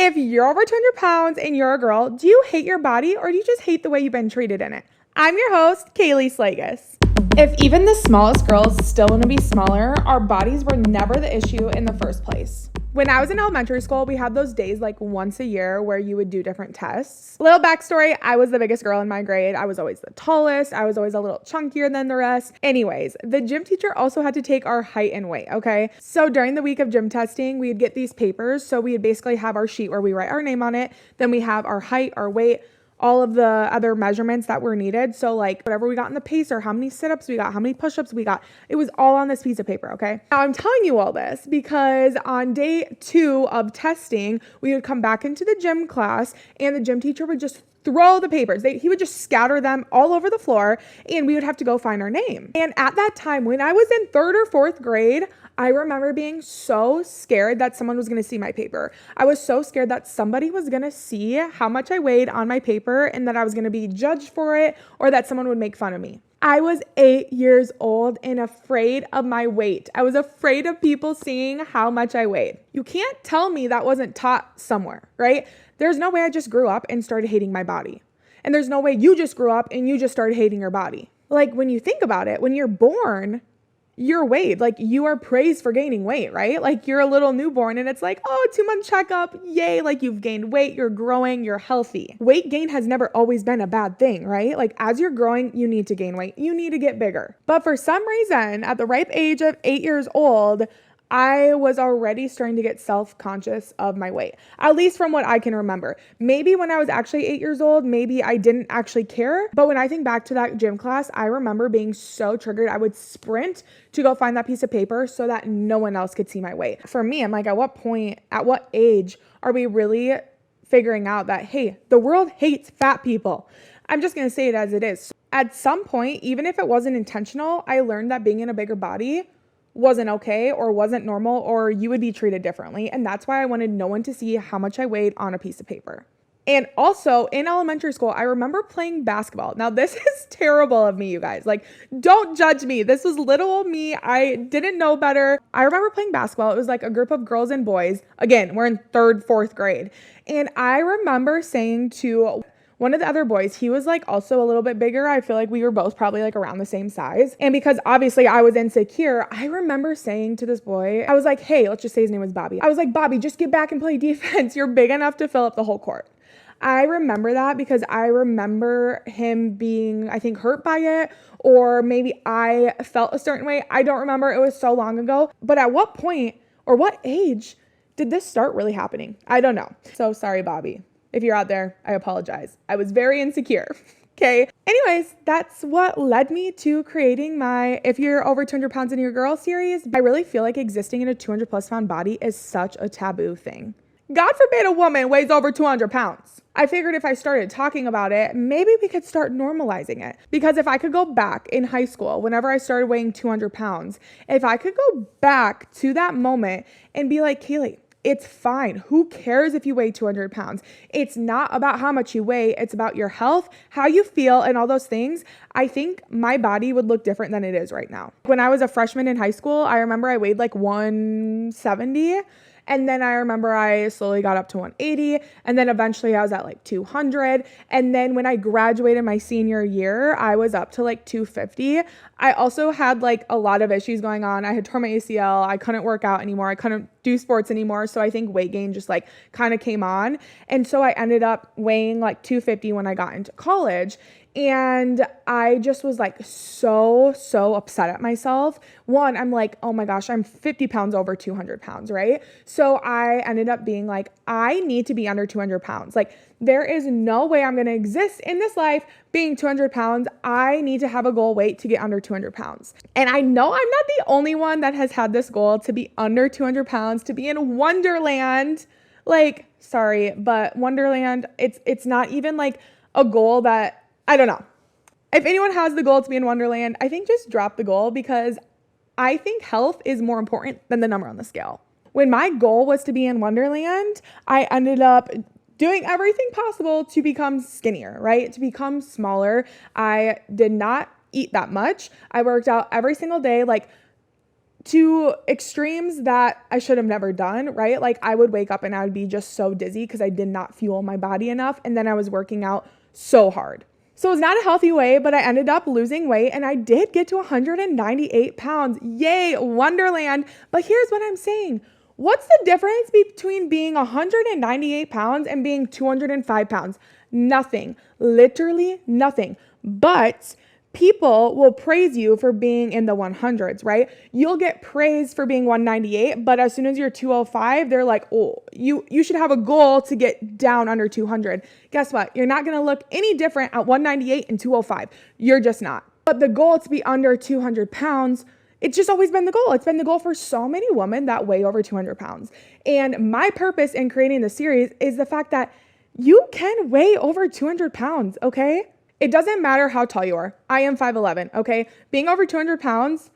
If you're over 200 pounds and you're a girl, do you hate your body or do you just hate the way you've been treated in it? I'm your host, Kaylee Slagus. If even the smallest girls still want to be smaller, our bodies were never the issue in the first place. When I was in elementary school, we had those days like once a year where you would do different tests. Little backstory, I was the biggest girl in my grade. I was always the tallest. I was always a little chunkier than the rest. Anyways, the gym teacher also had to take our height and weight, okay? So during the week of gym testing, we'd get these papers. So we'd basically have our sheet where we write our name on it. Then we have our height, our weight, all of the other measurements that were needed. So like whatever we got in the pacer, how many sit-ups we got, how many push-ups we got, it was all on this piece of paper, okay? Now I'm telling you all this because on day 2 of testing, we would come back into the gym class and the gym teacher would just throw the papers. He would just scatter them all over the floor and we would have to go find our name. And at that time, when I was in 3rd or 4th grade, I remember being so scared that someone was going to see my paper. I was so scared that somebody was going to see how much I weighed on my paper and that I was going to be judged for it or that someone would make fun of me. I was 8 years old and afraid of my weight. I was afraid of people seeing how much I weighed. You can't tell me that wasn't taught somewhere, right? There's no way I just grew up and started hating my body. And there's no way you just grew up and you just started hating your body. Like when you think about it, when you're born, you're weighed, like you are praised for gaining weight, right? Like you're a little newborn and it's like, oh, 2-month checkup, yay, like you've gained weight, you're growing, you're healthy. Weight gain has never always been a bad thing, right? Like as you're growing, you need to gain weight, you need to get bigger. But for some reason, at the ripe age of 8 years old, I was already starting to get self-conscious of my weight, at least from what I can remember. Maybe when I was actually 8 years old, maybe I didn't actually care. But when I think back to that gym class, I remember being so triggered. I would sprint to go find that piece of paper so that no one else could see my weight. For me, I'm like, at what point, at what age are we really figuring out that, hey, the world hates fat people? I'm just going to say it as it is. At some point, even if it wasn't intentional, I learned that being in a bigger body wasn't okay or wasn't normal or you would be treated differently. And that's why I wanted no one to see how much I weighed on a piece of paper. And also in elementary school, I remember playing basketball. Now this is terrible of me, you guys. Like, don't judge me. This was little old me. I didn't know better. I remember playing basketball. It was like a group of girls and boys. Again, we're in 3rd, 4th grade. And I remember saying to one of the other boys, he was like also a little bit bigger. I feel like we were both probably like around the same size. And because obviously I was insecure, I remember saying to this boy, I was like, hey, let's just say his name was Bobby. I was like, Bobby, just get back and play defense. You're big enough to fill up the whole court. I remember that because I remember him being, I think, hurt by it, or maybe I felt a certain way. I don't remember. It was so long ago. But at what point or what age did this start really happening? I don't know. So sorry, Bobby. If you're out there, I apologize. I was very insecure. Okay. Anyways, that's what led me to creating my If You're Over 200 Pounds and You're a Girl series. I really feel like existing in a 200 plus pound body is such a taboo thing. God forbid a woman weighs over 200 pounds. I figured if I started talking about it, maybe we could start normalizing it. Because if I could go back in high school, whenever I started weighing 200 pounds, if I could go back to that moment and be like, Kaylee, it's fine. Who cares if you weigh 200 pounds? It's not about how much you weigh. It's about your health, how you feel, and all those things. I think my body would look different than it is right now. When I was a freshman in high school, I remember I weighed like 170. And then I remember I slowly got up to 180. And then eventually I was at like 200. And then when I graduated my senior year, I was up to like 250. I also had like a lot of issues going on. I had torn my ACL. I couldn't work out anymore. I couldn't do sports anymore. So I think weight gain just like kind of came on. And so I ended up weighing like 250 when I got into college. And I just was like so upset at myself. One, I'm like, oh my gosh, I'm 50 pounds over 200 pounds, right? So I ended up being like, I need to be under 200 pounds. Like, there is no way I'm going to exist in this life being 200 pounds. I need to have a goal weight to get under 200 pounds. And I know I'm not the only one that has had this goal to be under 200 pounds, to be in Wonderland. Like, sorry, but Wonderland, it's not even like a goal that, I don't know. If anyone has the goal to be in Wonderland, I think just drop the goal because I think health is more important than the number on the scale. When my goal was to be in Wonderland, I ended up doing everything possible to become skinnier, right? To become smaller. I did not eat that much. I worked out every single day, like to extremes that I should have never done, right? Like I would wake up and I would be just so dizzy because I did not fuel my body enough. And then I was working out so hard. So it's not a healthy way, but I ended up losing weight and I did get to 198 pounds. Yay, Wonderland. But here's what I'm saying. What's the difference between being 198 pounds and being 205 pounds? Nothing, literally nothing. But people will praise you for being in the 100s, right? You'll get praised for being 198, but as soon as you're 205, they're like, oh, you should have a goal to get down under 200. Guess what? You're not going to look any different at 198 and 205. You're just not. But the goal to be under 200 pounds, it's just always been the goal. It's been the goal for so many women that weigh over 200 pounds. And my purpose in creating the series is the fact that you can weigh over 200 pounds, okay? It doesn't matter how tall you are. I am 5'11", okay? Being over 200 pounds,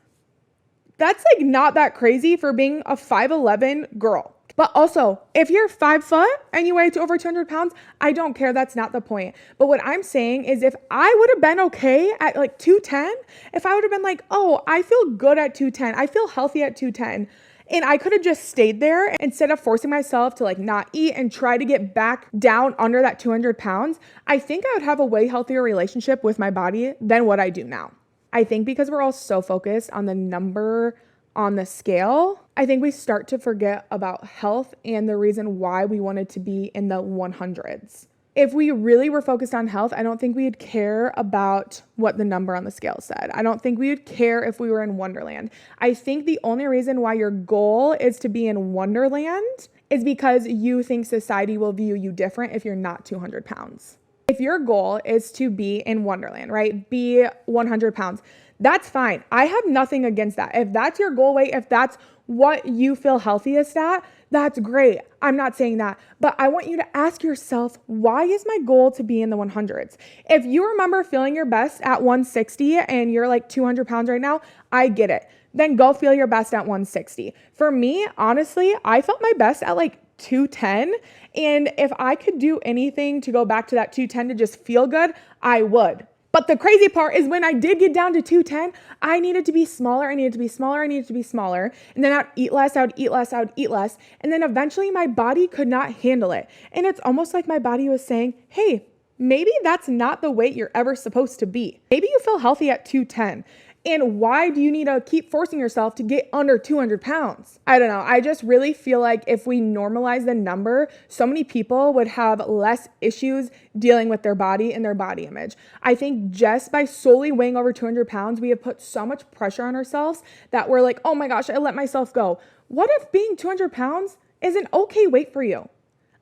that's like not that crazy for being a 5'11" girl. But also, if you're 5 foot and you weigh to over 200 pounds, I don't care. That's not the point. But what I'm saying is if I would have been okay at like 210, if I would have been like, oh, I feel good at 210, I feel healthy at 210, and I could have just stayed there instead of forcing myself to like not eat and try to get back down under that 200 pounds, I think I would have a way healthier relationship with my body than what I do now. I think because we're all so focused on the number on the scale, I think we start to forget about health and the reason why we wanted to be in the 100s. If we really were focused on health, I don't think we'd care about what the number on the scale said. I don't think we would care if we were in Wonderland. I think the only reason why your goal is to be in Wonderland is because you think society will view you different if you're not 200 pounds. If your goal is to be in Wonderland, right? Be 100 pounds. That's fine. I have nothing against that. If that's your goal weight, if that's what you feel healthiest at, that's great. I'm not saying that, but I want you to ask yourself, why is my goal to be in the 100s? If you remember feeling your best at 160 and you're like 200 pounds right now, I get it. Then go feel your best at 160. For me, honestly, I felt my best at like 210. And if I could do anything to go back to that 210 to just feel good, I would. But the crazy part is when I did get down to 210, I needed to be smaller. I needed to be smaller. I needed to be smaller. And then I'd eat less. I would eat less. I would eat less. And then eventually my body could not handle it. And it's almost like my body was saying, hey, maybe that's not the weight you're ever supposed to be. Maybe you feel healthy at 210. And why do you need to keep forcing yourself to get under 200 pounds? I don't know. I just really feel like if we normalize the number, so many people would have less issues dealing with their body and their body image. I think just by solely weighing over 200 pounds, we have put so much pressure on ourselves that we're like, oh my gosh, I let myself go. What if being 200 pounds is an okay weight for you?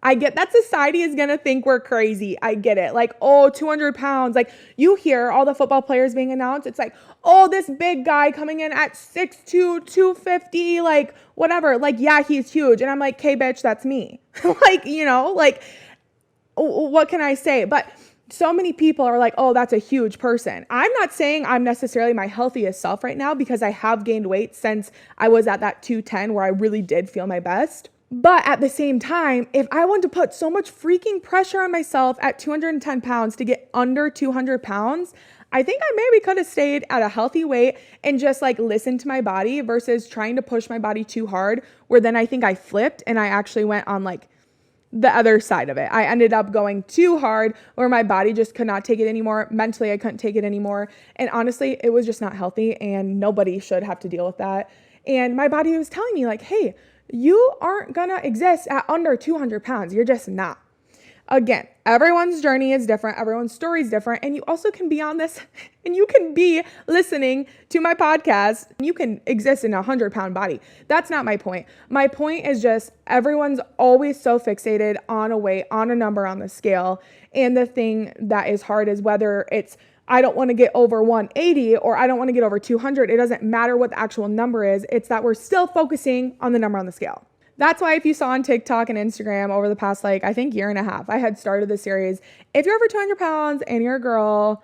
I get that society is going to think we're crazy. I get it. Like, oh, 200 pounds. Like you hear all the football players being announced. It's like, oh, this big guy coming in at 6'2", 250, like whatever. Like, yeah, he's huge. And I'm like, okay, bitch, that's me. Like, you know, like what can I say? But so many people are like, oh, that's a huge person. I'm not saying I'm necessarily my healthiest self right now because I have gained weight since I was at that 210 where I really did feel my best. But at the same time, if I want to put so much freaking pressure on myself at 210 pounds to get under 200 pounds, I think I maybe could have stayed at a healthy weight and just like listened to my body versus trying to push my body too hard, where then I think I flipped and I actually went on like the other side of it. I ended up going too hard where my body just could not take it anymore. Mentally, I couldn't take it anymore. And honestly, it was just not healthy and nobody should have to deal with that. And my body was telling me like, hey, you aren't gonna exist at under 200 pounds. You're just not. Again, everyone's journey is different. Everyone's story is different. And you also can be on this and you can be listening to my podcast. You can exist in a 100-pound body. That's not my point. My point is just everyone's always so fixated on a weight, on a number on the scale. And the thing that is hard is whether it's I don't want to get over 180 or I don't want to get over 200. It doesn't matter what the actual number is. It's that we're still focusing on the number on the scale. That's why if you saw on TikTok and Instagram over the past, like, I think year and a half, I had started this series. If you're over 200 pounds and you're a girl,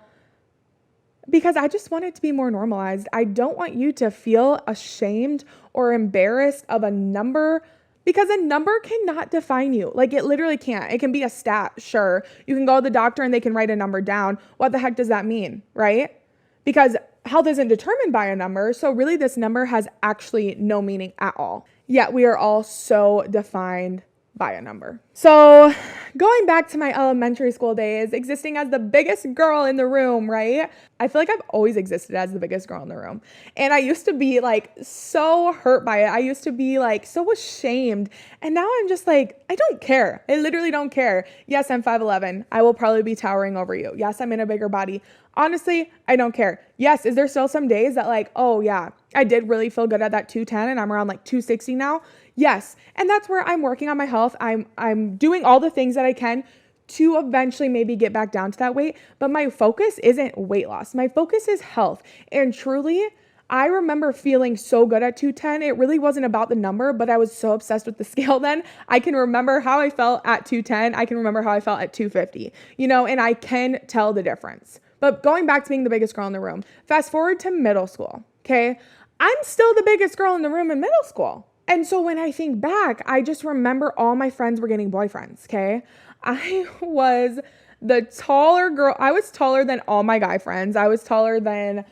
because I just want it to be more normalized. I don't want you to feel ashamed or embarrassed of a number because a number cannot define you. Like it literally can't. It can be a stat, sure. You can go to the doctor and they can write a number down. What the heck does that mean, right? Because health isn't determined by a number. So really this number has actually no meaning at all. Yet we are all so defined by a number. So going back to my elementary school days, existing as the biggest girl in the room, right? I feel like I've always existed as the biggest girl in the room. And I used to be like so hurt by it. I used to be like so ashamed. And now I'm just like, I don't care. I literally don't care. Yes, I'm 5'11". I will probably be towering over you. Yes, I'm in a bigger body. Honestly, I don't care. Yes, is there still some days that like, oh yeah, I did really feel good at that 210 and I'm around like 260 now? Yes. And that's where I'm working on my health. I'm doing all the things that I can to eventually maybe get back down to that weight. But my focus isn't weight loss. My focus is health. And truly, I remember feeling so good at 210. It really wasn't about the number, but I was so obsessed with the scale then. I can remember how I felt at 210. I can remember how I felt at 250, and I can tell the difference. But going back to being the biggest girl in the room, fast forward to middle school, okay? I'm still the biggest girl in the room in middle school. And so when I think back, I just remember all my friends were getting boyfriends, okay? I was the taller girl. I was taller than all my guy friends. I was literally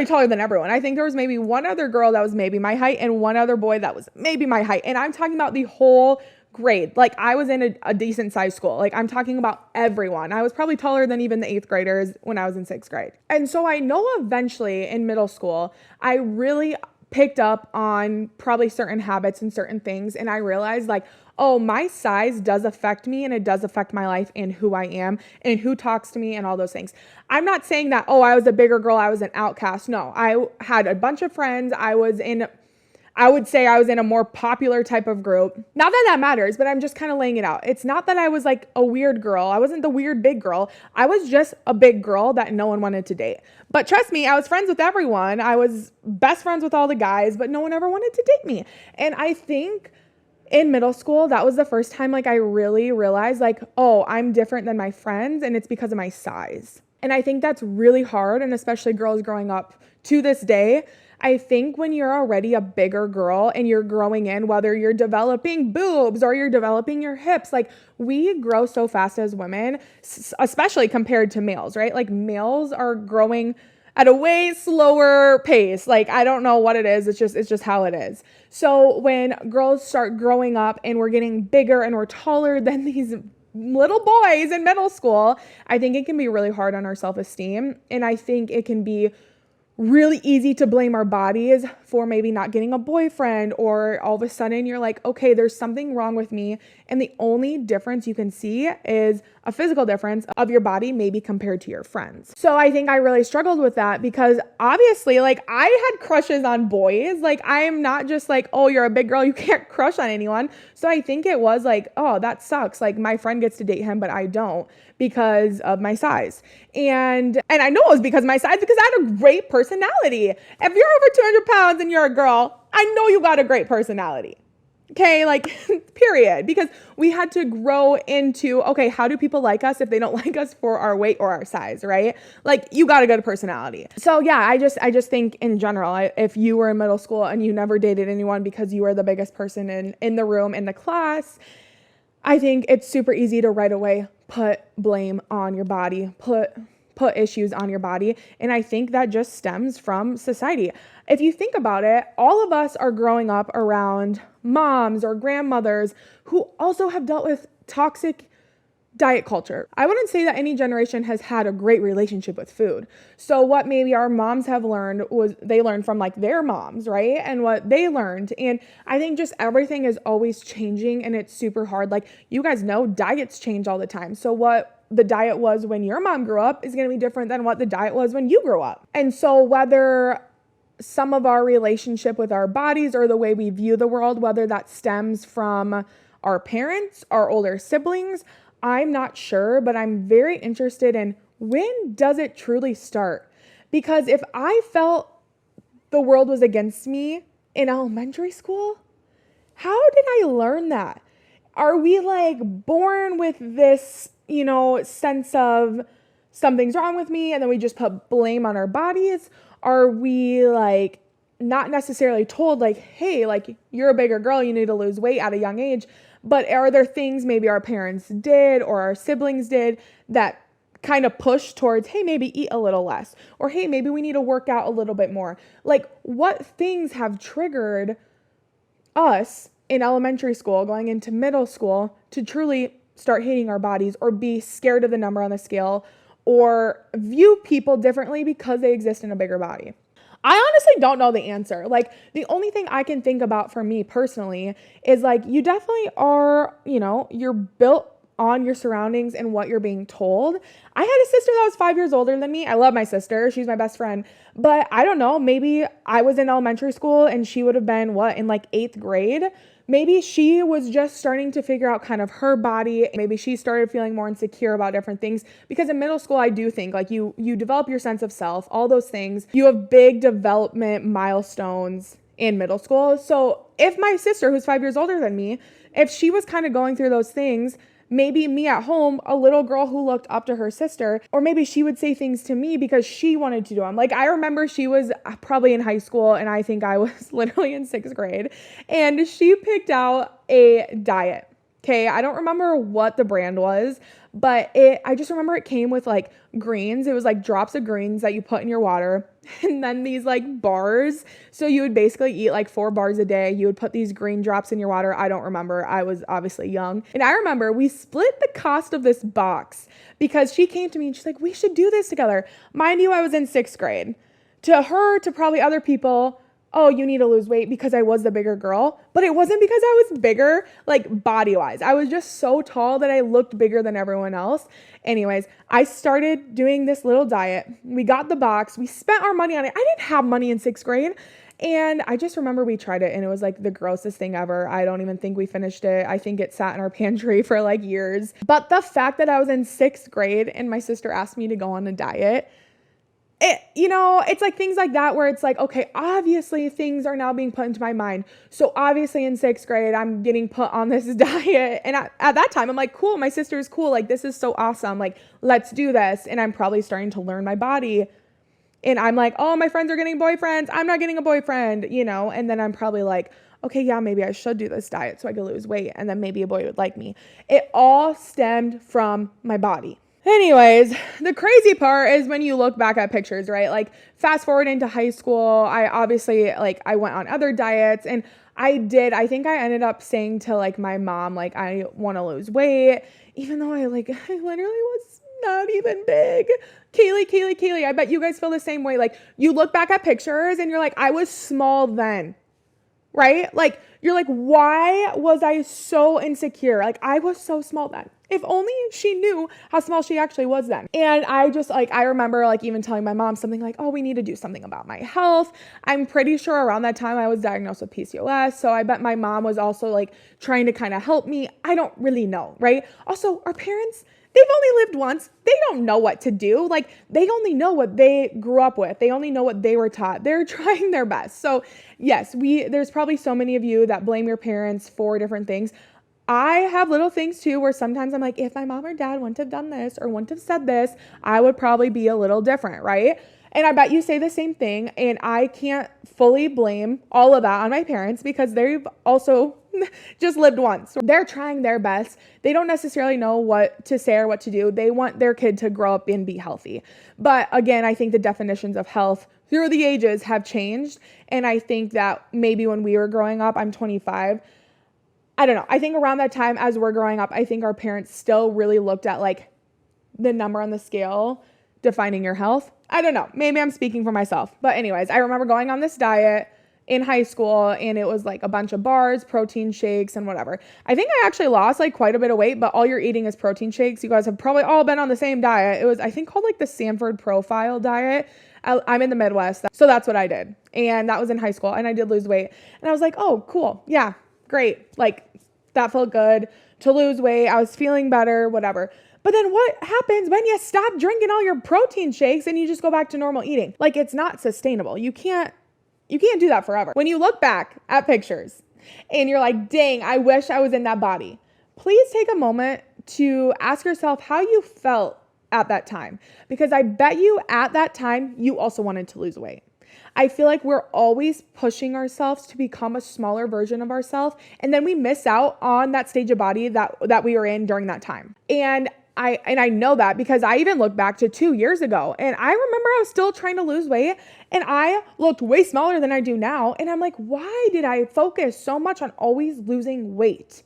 taller than everyone. I think there was maybe one other girl that was maybe my height and one other boy that was maybe my height. And I'm talking about the whole grade. Like I was in a decent sized school. Like I'm talking about everyone. I was probably taller than even the 8th graders when I was in 6th grade. And so I know eventually in middle school, I really picked up on probably certain habits and certain things. And I realized like, oh, my size does affect me and it does affect my life and who I am and who talks to me and all those things. I'm not saying that, oh, I was a bigger girl, I was an outcast. No, I had a bunch of friends. I would say I was in a more popular type of group. Not that that matters, but I'm just kind of laying it out. It's not that I was like a weird girl. I wasn't the weird big girl. I was just a big girl that no one wanted to date. But trust me, I was friends with everyone. I was best friends with all the guys, but no one ever wanted to date me. And I think in middle school, that was the first time like I really realized like, oh, I'm different than my friends and it's because of my size. And I think that's really hard, and especially girls growing up to this day. I think when you're already a bigger girl and you're growing in, whether you're developing boobs or you're developing your hips, like we grow so fast as women, especially compared to males, right? Like males are growing at a way slower pace. Like, I don't know what it is. It's just how it is. So when girls start growing up and we're getting bigger and we're taller than these little boys in middle school, I think it can be really hard on our self-esteem. And I think it can be really easy to blame our bodies for maybe not getting a boyfriend, or all of a sudden you're like, okay, there's something wrong with me. And the only difference you can see is a physical difference of your body, maybe compared to your friends. So I think I really struggled with that because obviously like I had crushes on boys. Like I am not just like, oh, you're a big girl, you can't crush on anyone. So I think it was like, oh, that sucks. Like my friend gets to date him, but I don't because of my size. And I know it was because of my size because I had a great personality. If you're over 200 pounds and you're a girl, I know you got a great personality. Okay, like period. Because we had to grow into, okay, how do people like us if they don't like us for our weight or our size, right? Like you got a good personality. So yeah, I just think in general, if you were in middle school and you never dated anyone because you were the biggest person in the room, in the class, I think it's super easy to right away put blame on your body, put issues on your body. And I think that just stems from society. If you think about it, all of us are growing up around moms or grandmothers who also have dealt with toxic diet culture. I wouldn't say that any generation has had a great relationship with food. So what maybe our moms have learned was they learned from like their moms, right? And what they learned. And I think just everything is always changing and it's super hard. Like you guys know, diets change all the time. So what the diet was when your mom grew up is going to be different than what the diet was when you grew up. And so whether some of our relationship with our bodies or the way we view the world, whether that stems from our parents, our older siblings, I'm not sure, but I'm very interested in when does it truly start? Because if I felt the world was against me in elementary school, how did I learn that? Are we like born with this, sense of something's wrong with me and then we just put blame on our bodies? Are we like not necessarily told like, hey, like you're a bigger girl, you need to lose weight at a young age? But are there things maybe our parents did or our siblings did that kind of push towards, hey, maybe eat a little less, or hey, maybe we need to work out a little bit more. Like, what things have triggered us in elementary school going into middle school to truly start hating our bodies or be scared of the number on the scale or view people differently because they exist in a bigger body? I honestly don't know the answer. Like, the only thing I can think about for me personally is like, you definitely are, you're built on your surroundings and what you're being told. I had a sister that was 5 years older than me. I love my sister. She's my best friend. But I don't know, maybe I was in elementary school and she would have been in like 8th grade. Maybe she was just starting to figure out kind of her body. Maybe she started feeling more insecure about different things, because in middle school, I do think like you develop your sense of self, all those things. You have big development milestones in middle school. So if my sister, who's 5 years older than me, if she was kind of going through those things, maybe me at home, a little girl who looked up to her sister, or maybe she would say things to me because she wanted to do them. Like, I remember she was probably in high school and I think I was literally in 6th grade, and she picked out a diet. Okay, I don't remember what the brand was, but I just remember it came with like greens. It was like drops of greens that you put in your water, and then these like bars. So you would basically eat like 4 bars a day. You would put these green drops in your water. I don't remember. I was obviously young. And I remember we split the cost of this box because she came to me and she's like, we should do this together. Mind you, I was in 6th grade. To her, to probably other people, oh, you need to lose weight because I was the bigger girl. But it wasn't because I was bigger, like body-wise. I was just so tall that I looked bigger than everyone else. Anyways, I started doing this little diet. We got the box. We spent our money on it. I didn't have money in 6th grade. And I just remember we tried it and it was like the grossest thing ever. I don't even think we finished it. I think it sat in our pantry for like years. But the fact that I was in 6th grade and my sister asked me to go on a diet, it's like things like that where it's like, okay, obviously things are now being put into my mind. So obviously in 6th grade, I'm getting put on this diet. And at that time, I'm like, cool, my sister's cool. Like, this is so awesome. Like, let's do this. And I'm probably starting to learn my body. And I'm like, oh, my friends are getting boyfriends. I'm not getting a boyfriend, and then I'm probably like, okay, yeah, maybe I should do this diet so I could lose weight. And then maybe a boy would like me. It all stemmed from my body. Anyways, the crazy part is when you look back at pictures, right? Like, fast forward into high school, I obviously, I went on other diets, and I think I ended up saying to like my mom, like, I want to lose weight, even though I literally was not even big. Kaylee, I bet you guys feel the same way. Like, you look back at pictures and you're like, I was small then, right? Like, you're like, why was I so insecure? Like, I was so small then. If only she knew how small she actually was then. And I just I remember even telling my mom something like, oh, we need to do something about my health. I'm pretty sure around that time I was diagnosed with PCOS. So I bet my mom was also trying to kind of help me. I don't really know, right? Also, our parents, they've only lived once. They don't know what to do. They only know what they grew up with. They only know what they were taught. They're trying their best. So yes, there's probably so many of you that blame your parents for different things. I have little things too where sometimes I'm like, if my mom or dad wouldn't have done this or wouldn't have said this, I would probably be a little different, right? And I bet you say the same thing. And I can't fully blame all of that on my parents because they've also just lived once. They're trying their best. They don't necessarily know what to say or what to do. They want their kid to grow up and be healthy. But again, I think the definitions of health through the ages have changed. And I think that maybe when we were growing up, I'm 25, I don't know. I think around that time as we're growing up, I think our parents still really looked at the number on the scale defining your health. I don't know. Maybe I'm speaking for myself. But anyways, I remember going on this diet in high school and it was a bunch of bars, protein shakes, and whatever. I think I actually lost quite a bit of weight, but all you're eating is protein shakes. You guys have probably all been on the same diet. It was, I think, called the Sanford Profile diet. I'm in the Midwest, so that's what I did. And that was in high school and I did lose weight. And I was like, oh, cool. Yeah, great. That felt good to lose weight. I was feeling better, whatever. But then what happens when you stop drinking all your protein shakes and you just go back to normal eating? It's not sustainable. You can't do that forever. When you look back at pictures and you're like, dang, I wish I was in that body. Please take a moment to ask yourself how you felt at that time. Because I bet you at that time, you also wanted to lose weight. I feel like we're always pushing ourselves to become a smaller version of ourselves. And then we miss out on that stage of body that we were in during that time. And I know that because I even look back to 2 years ago and I remember I was still trying to lose weight and I looked way smaller than I do now. And I'm like, why did I focus so much on always losing weight?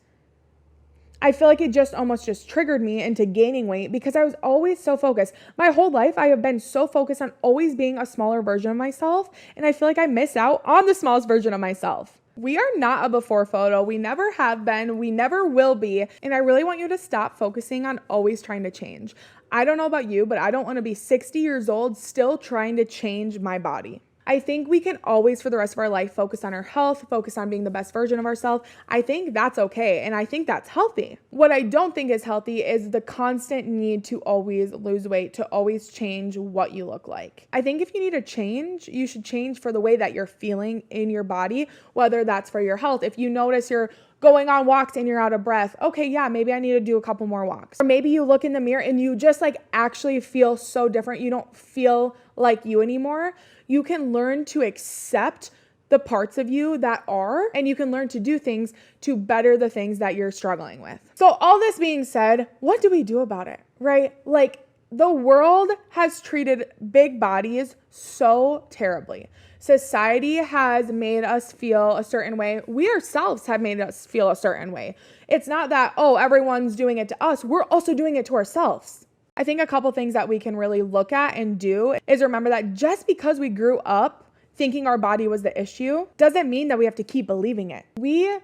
I feel like it just almost just triggered me into gaining weight because I was always so focused. My whole life, I have been so focused on always being a smaller version of myself. And I feel like I miss out on the smallest version of myself. We are not a before photo. We never have been. We never will be. And I really want you to stop focusing on always trying to change. I don't know about you, but I don't want to be 60 years old still trying to change my body. I think we can always, for the rest of our life, focus on our health, focus on being the best version of ourselves. I think that's okay, and I think that's healthy. What I don't think is healthy is the constant need to always lose weight, to always change what you look like. I think if you need to change, you should change for the way that you're feeling in your body, whether that's for your health. If you notice you're going on walks and you're out of breath, okay, yeah, maybe I need to do a couple more walks. Or maybe you look in the mirror and you just like actually feel so different. You don't feel like you anymore. You can learn to accept the parts of you that are, and you can learn to do things to better the things that you're struggling with. So all this being said, what do we do about it, right? Like the world has treated big bodies so terribly. Society has made us feel a certain way. We ourselves have made us feel a certain way. It's not that, oh, everyone's doing it to us. We're also doing it to ourselves. I think a couple things that we can really look at and do is remember that just because we grew up thinking our body was the issue doesn't mean that we have to keep believing it. We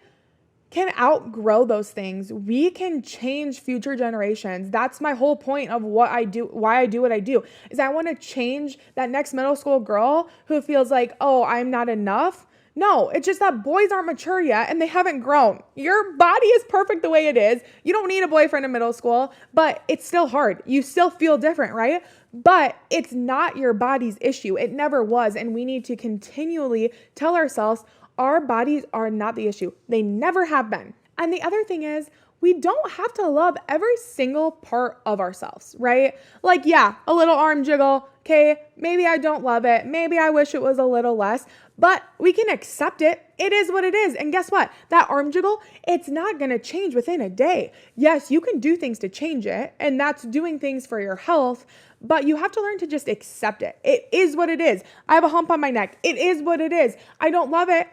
can outgrow those things. We can change future generations. That's my whole point of what I do, why I do what I do, is I want to change that next middle school girl who feels like, oh, I'm not enough. No, it's just that boys aren't mature yet and they haven't grown. Your body is perfect the way it is. You don't need a boyfriend in middle school, but it's still hard. You still feel different, right? But it's not your body's issue. It never was. And we need to continually tell ourselves our bodies are not the issue. They never have been. And the other thing is, we don't have to love every single part of ourselves, right? Like, yeah, a little arm jiggle. Okay, maybe I don't love it. Maybe I wish it was a little less, but we can accept it. It is what it is. And guess what? That arm jiggle, it's not going to change within a day. Yes, you can do things to change it, and that's doing things for your health, but you have to learn to just accept it. It is what it is. I have a hump on my neck. It is what it is. I don't love it.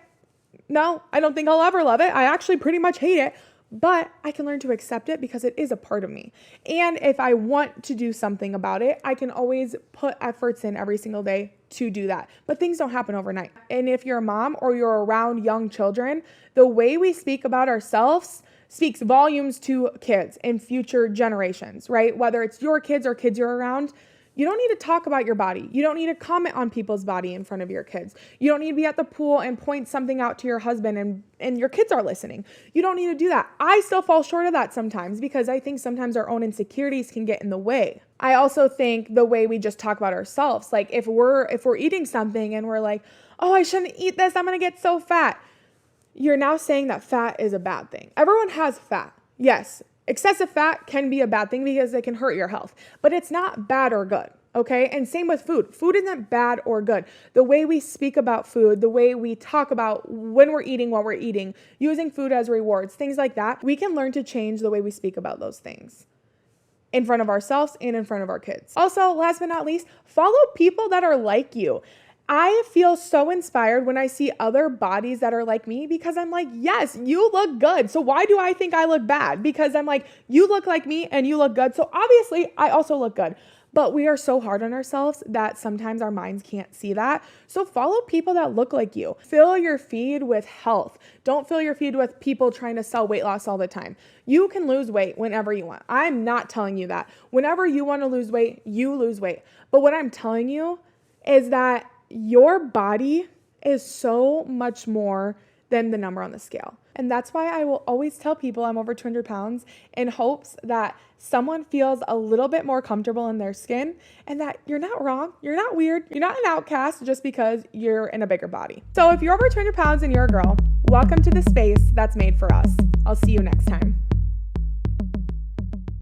No, I don't think I'll ever love it. I actually pretty much hate it. But I can learn to accept it because it is a part of me. And if I want to do something about it, I can always put efforts in every single day to do that. But things don't happen overnight. And if you're a mom or you're around young children, the way we speak about ourselves speaks volumes to kids and future generations, right? Whether it's your kids or kids you're around, you don't need to talk about your body. You don't need to comment on people's body in front of your kids. You don't need to be at the pool and point something out to your husband and your kids are listening. You don't need to do that. I still fall short of that sometimes because I think sometimes our own insecurities can get in the way. I also think the way we just talk about ourselves, like if we're eating something and we're like, oh, I shouldn't eat this, I'm going to get so fat. You're now saying that fat is a bad thing. Everyone has fat. Yes. Excessive fat can be a bad thing because it can hurt your health, but it's not bad or good, okay? And same with food. Food isn't bad or good. The way we speak about food, the way we talk about when we're eating, what we're eating, using food as rewards, things like that, we can learn to change the way we speak about those things in front of ourselves and in front of our kids. Also, last but not least, follow people that are like you. I feel so inspired when I see other bodies that are like me because I'm like, yes, you look good. So why do I think I look bad? Because I'm like, you look like me and you look good. So obviously I also look good. But we are so hard on ourselves that sometimes our minds can't see that. So follow people that look like you. Fill your feed with health. Don't fill your feed with people trying to sell weight loss all the time. You can lose weight whenever you want. I'm not telling you that. Whenever you want to lose weight, you lose weight. But what I'm telling you is that your body is so much more than the number on the scale. And that's why I will always tell people I'm over 200 pounds in hopes that someone feels a little bit more comfortable in their skin and that you're not wrong, you're not weird, you're not an outcast just because you're in a bigger body. So if you're over 200 pounds and you're a girl, welcome to the space that's made for us. I'll see you next time.